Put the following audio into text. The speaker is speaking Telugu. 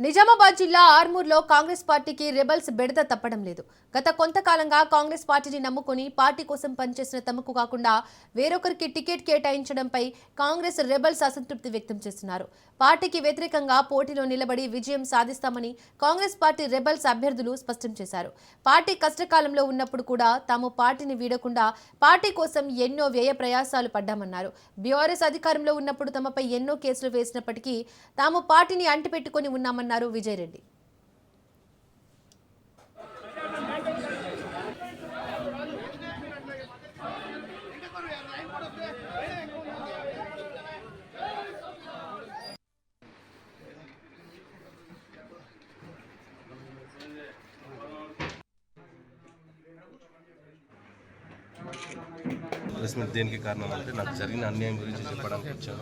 నిజామాబాద్ జిల్లా ఆర్మూర్లో కాంగ్రెస్ పార్టీకి రెబల్స్ బెడద తప్పడం లేదు. గత కొంతకాలంగా కాంగ్రెస్ పార్టీని నమ్ముకొని పార్టీ కోసం పనిచేసిన తమకు కాకుండా వేరొకరికి టికెట్ కేటాయించడంపై కాంగ్రెస్ రెబల్స్ అసంతృప్తి వ్యక్తం చేస్తున్నారు. పార్టీకి వ్యతిరేకంగా పోటీలో నిలబడి విజయం సాధిస్తామని కాంగ్రెస్ పార్టీ రెబల్స్ అభ్యర్థులు స్పష్టం చేశారు. పార్టీ కష్టకాలంలో ఉన్నప్పుడు కూడా తాము పార్టీని వీడకుండా పార్టీ కోసం ఎన్నో వ్యయ ప్రయాసాలు పడ్డామన్నారు. బీఆర్ఎస్ అధికారంలో ఉన్నప్పుడు తమపై ఎన్నో కేసులు వేసినప్పటికీ తాము పార్టీని అంటిపెట్టుకుని ఉన్నామన్నారు విజయ్ రెడ్డి. దేనికి కారణం అంటే నాకు జరిగిన అన్యాయం గురించి చెప్పడానికి వచ్చాను.